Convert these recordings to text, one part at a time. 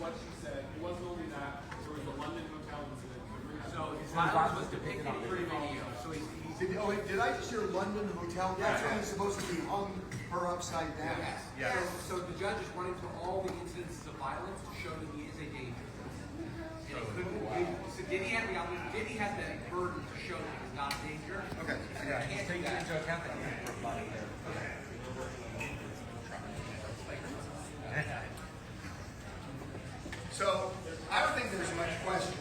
what she said. It wasn't only that. There was the London hotel incident. So his violence was depicted in the video. So he's did I just hear London hotel? That's when he's supposed to be hung her upside down. Yes. So the judge is running through all the incidences of violence to show that he is a danger. And he couldn't. So Diddy has the burden to show that he's not a danger. Okay. Yeah, he's taking into account that he's a body there. So I don't think there's much question.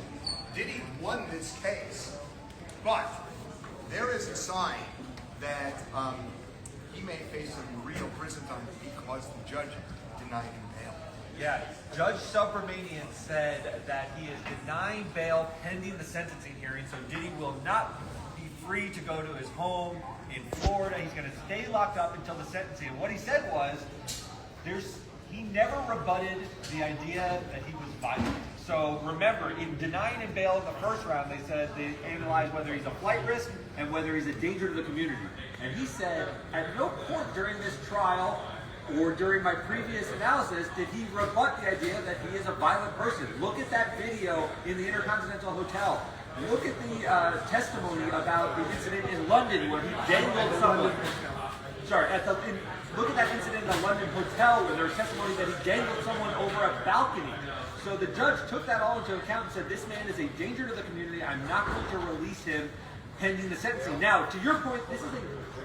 Diddy won this case, but there is a sign that he may face some real prison time because the judge denied him bail. Yeah, Judge Subramanian said that he is denying bail pending the sentencing hearing, so Diddy will not be free to go to his home in Florida. He's going to stay locked up until the sentencing. And what he said was, he never rebutted the idea that he was violent. So remember, in denying him bail in the first round, they analyzed whether he's a flight risk and whether he's a danger to the community. And he said, at no point during this trial or during my previous analysis did he rebut the idea that he is a violent person. Look at that video in the Intercontinental Hotel. Look at the testimony about the incident in London where he dangled someone. Look at that incident in the London hotel where there's testimony that he dangled someone over a balcony. So the judge took that all into account and said, this man is a danger to the community. I'm not going to release him pending the sentencing. Now, to your point, this is a...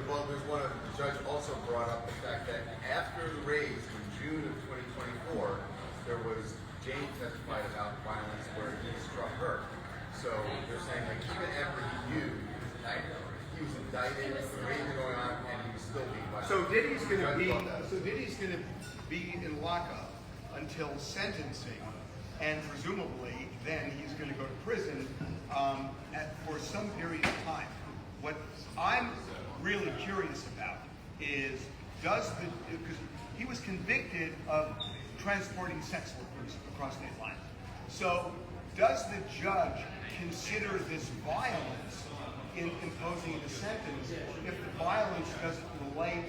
Well, there's one of the judge also brought up the fact that after the raids in June of 2024, there was Jane testified about violence where he struck her. So they're saying like even after he knew that he was indicted, the raids are going on, and he was still being violent. So Diddy's going to be in lockup until sentencing, and presumably then he's going to go to prison for some period of time. What I'm really curious about is because he was convicted of transporting sex workers across state lines. So does the judge consider this violence in imposing the sentence if the violence doesn't relate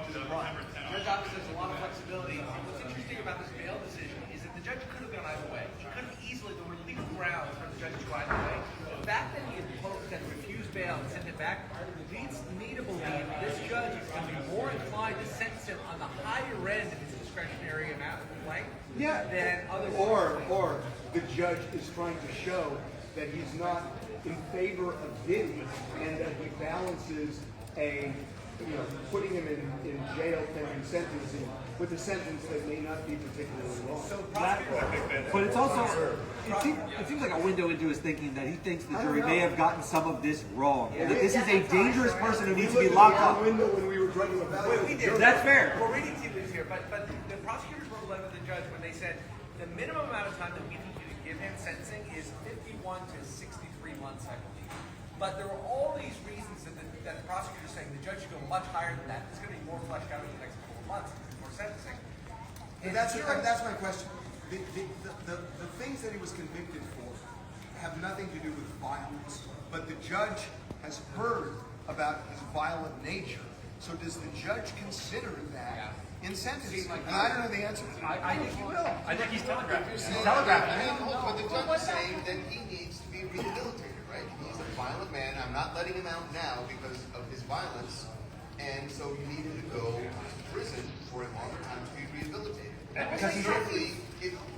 to the crime? Judge obviously has a lot of flexibility. What's interesting about this bail decision is that the judge could have gone either way. He could have easily, there were legal grounds for the judge to go either way. The fact that he imposed and refused bail and sent it back leads me to believe this judge is going to be more inclined to sentence him on the higher end of his discretionary amount of length than otherwise. Or the judge is trying to show that he's not in favor of Diddy and that he balances putting him in jail pending sentencing with a sentence that may not be particularly long. So But it's also, it seems like a window into his thinking that he thinks the jury may have gotten some of this wrong. And that this is a dangerous person who needs to be locked up. Window when we were trying to evaluate. We did. That's fair. We're reading tea leaves here, but the prosecutors were led with the judge when they said the minimum amount of time that we think you can give him sentencing is 51 to 63 months, I believe. But there were all these reasons that the prosecutor is saying the judge should go much higher than that. It's going to be more fleshed out in the next couple of months before sentencing. And that's my question. The things that he was convicted for have nothing to do with violence, but the judge has heard about his violent nature. So does the judge consider that in sentencing? I don't know the answer. I think he will. I think he's telegraphing. He's telegraphing. But the judge is saying that he needs to be rehabilitated, right? He's a violent man. I'm not letting him out now because of his violence, and so you need him to go to prison for a longer time to be rehabilitated. Because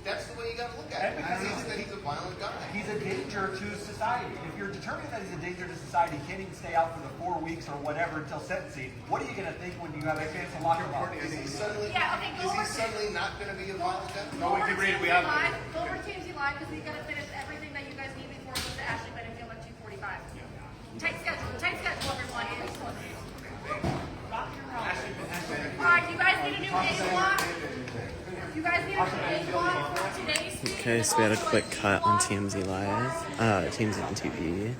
that's the way you got to look at it. He's a violent guy. He's a danger to society. If you're determining that he's a danger to society, he can't even stay out for the 4 weeks or whatever until sentencing. What are you going to think when you have a chance to lock him up? Is he suddenly not going to be a violent guy? Go over TMZ Live because we've got to finish everything that you guys need before it goes to Ashley Benfield at 2:45. Tight schedule, everyone. Alright, you guys need a new day block? You guys need a new day block for today's meeting? Okay, so we had a quick cut on TMZ Live, TMZ on TV. You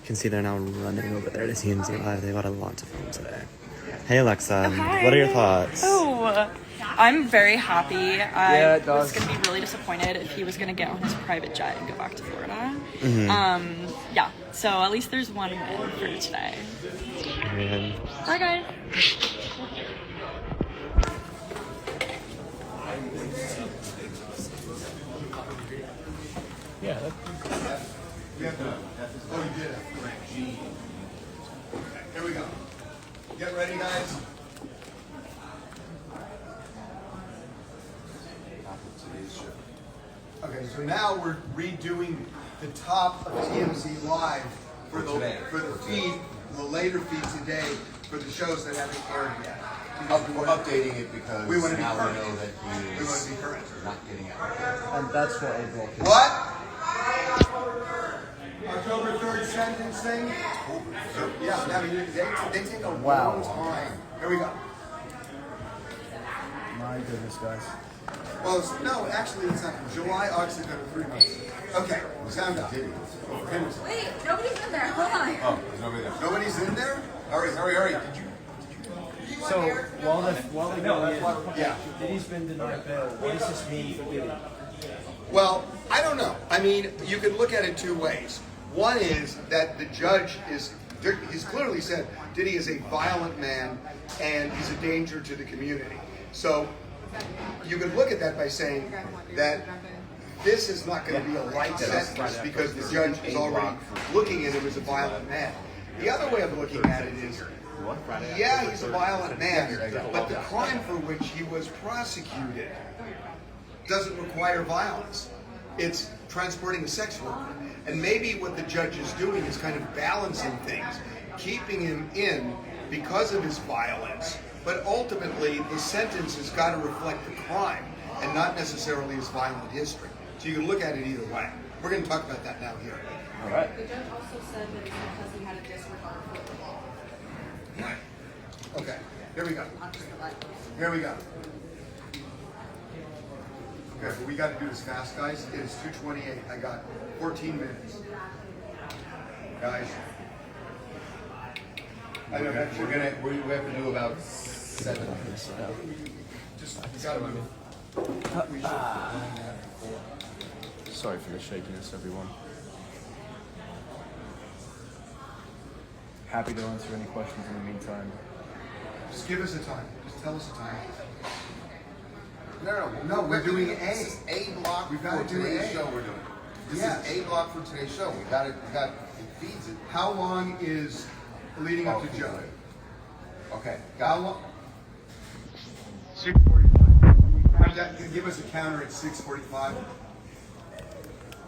can see they're now running over there to TMZ Live. They got a lot to film today. Hey Alexa, what are your thoughts? Oh, I'm very happy. I was going to be really disappointed if he was going to get on his private jet and go back to Florida. Yeah, so at least there's one win for today. Bye guys. Yeah. We have to. Oh, you did it. Okay, here we go. Get ready, guys. Okay, so now we're redoing the top of TMZ Live for the feed, the later feed today for the shows that haven't aired yet. We're updating it because We want to be now current. we know that he We want is to be current. not getting out. And that's what April. What? October 3rd sentencing? Yeah, I mean, they take a long time. Here we go. My goodness, guys. Well, no, actually, it's not. July, August, September, 3 months. Okay, sound up. Wait, nobody's in there. Hold on. Oh, there's nobody there. Nobody's in there? Hurry. Did you? So while they go in, Yeah. Diddy's been denied bail. What does this mean for Diddy? Well, I don't know. I mean, you could look at it two ways. One is that the judge he's clearly said Diddy is a violent man and he's a danger to the community. So you could look at that by saying that this is not going to be a light sentence because the judge is already looking at him as a violent man. The other way of looking at it is, yeah, he's a violent man, but the crime for which he was prosecuted doesn't require violence. It's transporting a sex worker. And maybe what the judge is doing is kind of balancing things, keeping him in because of his violence, but ultimately the sentence has got to reflect the crime and not necessarily his violent history. So you can look at it either way. We're going to talk about that now here. All right. The judge also said that it's because he had a disregard for the law. Okay, here we go. Not just the light. Here we go. Okay, but we got to do this fast, guys. It is 2:28. I got 14 minutes. Guys. I know that We have to do about 7. just got to move. Sorry for the shakiness, everyone. Happy to answer any questions in the meantime. Just give us a time. Just tell us a time. No, we're doing This is A block We've got for to do today's A. show. We're doing. This Yes. is A block for today's show. We got it. It feeds it. How long is leading up to Joe? Okay. How long? 6:45. Give us a counter at 6:45.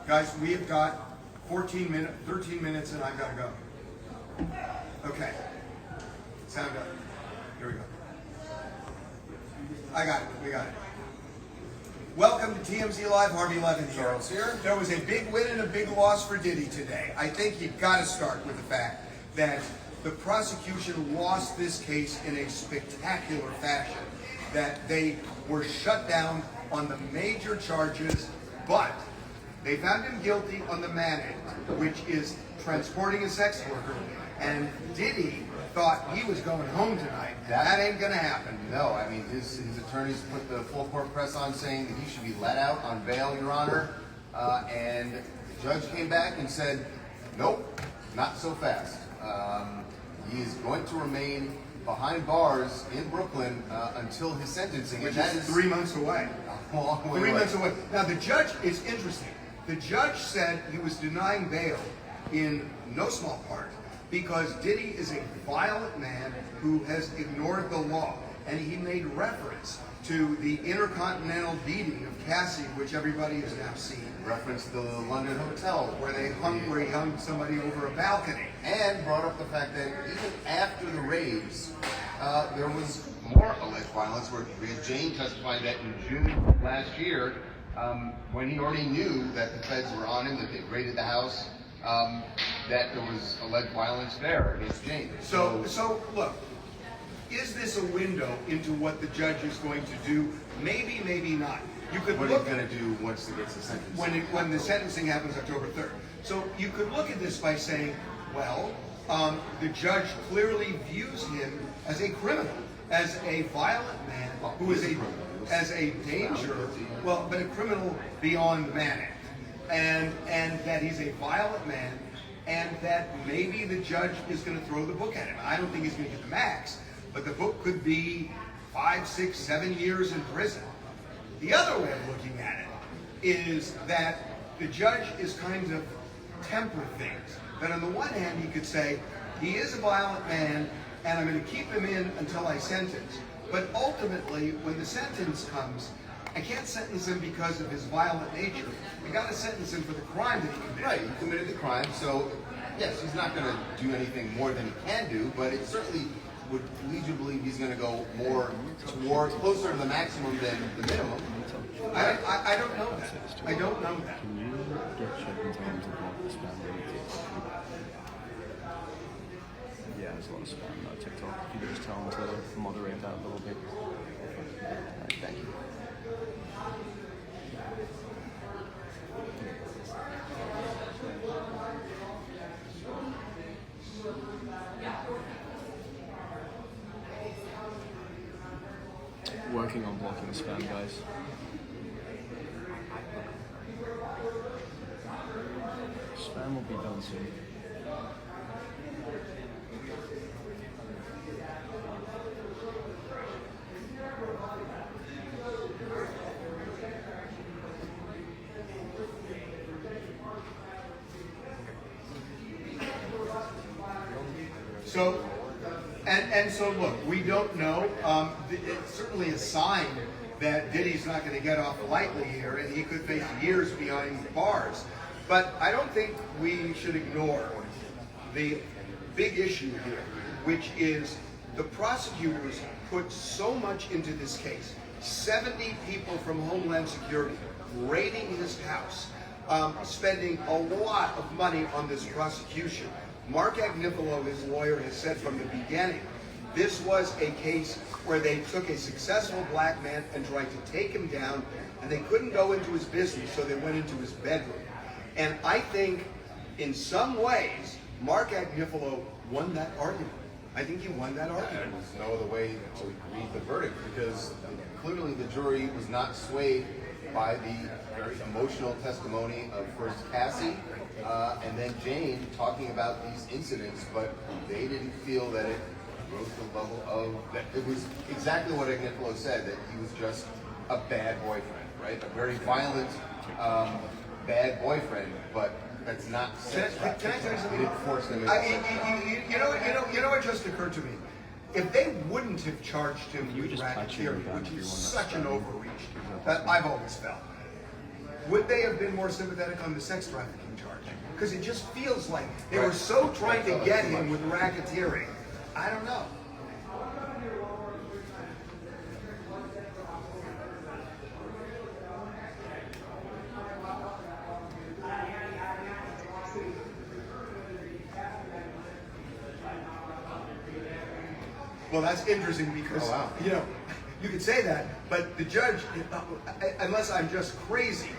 Guys, we have got 13 minutes, and I've got to go. Okay. Sound up. Here we go. I got it. We got it. Welcome to TMZ Live. Harvey Levin here. Charles here. There was a big win and a big loss for Diddy today. I think you've got to start with the fact that the prosecution lost this case in a spectacular fashion. That they were shut down on the major charges, but they found him guilty on the manage, which is transporting a sex worker. And Diddy thought he was going home tonight. That ain't gonna happen. No, I mean his attorneys put the full court press on saying that he should be let out on bail, Your Honor, and the judge came back and said, nope, not so fast. He is going to remain behind bars in Brooklyn until his sentencing, Which and that is is 3 months away. a long way 3 away. months away. Now the judge is interesting. The judge said he was denying bail in no small part because Diddy is a violent man who has ignored the law. And he made reference to the intercontinental beating of Cassie, which everybody has now seen. Reference the London hotel Where he hung somebody over a balcony. and brought up the fact that even after the raids, there was more alleged violence. Where we had Jane testify that in June of last year, when he already knew that the feds were on him, that they raided the house, that there was alleged violence there against Jane. So look, is this a window into what the judge is going to do? Maybe, maybe not. You could What look he's going to do once he gets the sentence. when the sentencing happens October 3rd. So you could look at this by saying, well, the judge clearly views him as a criminal, as a violent man who is as a danger, well, but a criminal beyond manic, and that he's a violent man, and that maybe the judge is going to throw the book at him. I don't think he's going to get the max, but the book could be 5, 6, 7 years in prison. The other way of looking at it is that the judge is kind of temper things. That on the one hand, he could say, he is a violent man, and I'm going to keep him in until I sentence. But ultimately, when the sentence comes, I can't sentence him because of his violent nature. I got to sentence him for the crime that he committed. Right, he committed the crime, so yes, he's not going to do anything more than he can do, but it certainly would lead you to believe he's going to go closer to the maximum than the minimum. I don't know that. I don't know that. Can you get checked in terms of what the spam rate is? Yeah, there's a lot of spam on TikTok. If you could just tell them to moderate that a little bit. Alright, thank you. Working on blocking spam, guys. Spam will be done soon. So, and so look, we don't know. It's certainly a sign that Diddy's not going to get off lightly here, and he could face years behind bars. But I don't think we should ignore the big issue here, which is the prosecutors put so much into this case. 70 people from Homeland Security raiding his house, spending a lot of money on this prosecution. Mark Agnifilo, his lawyer, has said from the beginning, this was a case where they took a successful black man and tried to take him down, and they couldn't go into his business, so they went into his bedroom. And I think, in some ways, Mark Agnifilo won that argument. I think he won that argument. There's no other way to read the verdict because clearly the jury was not swayed by the very emotional testimony of first Cassie and then Jane talking about these incidents, but they didn't feel that it rose to the level of that. It was exactly what Agnifilo said, that he was just a bad boyfriend, right? A very violent, bad boyfriend, but that's not sex. Can I tell you something? He didn't force them. You know what just occurred to me? If they wouldn't have charged him with just patch racketeering, him down which if is you want such to an spam. overreach that I've always felt, would they have been more sympathetic on the sex trafficking charge? Because it just feels like they were so trying to get him with racketeering. I don't know. Well, that's interesting because, you know, you could say that, but the judge, unless I'm just crazy,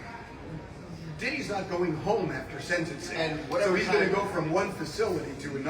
Diddy's not going home after sentencing. And so he's going to go from one facility to another.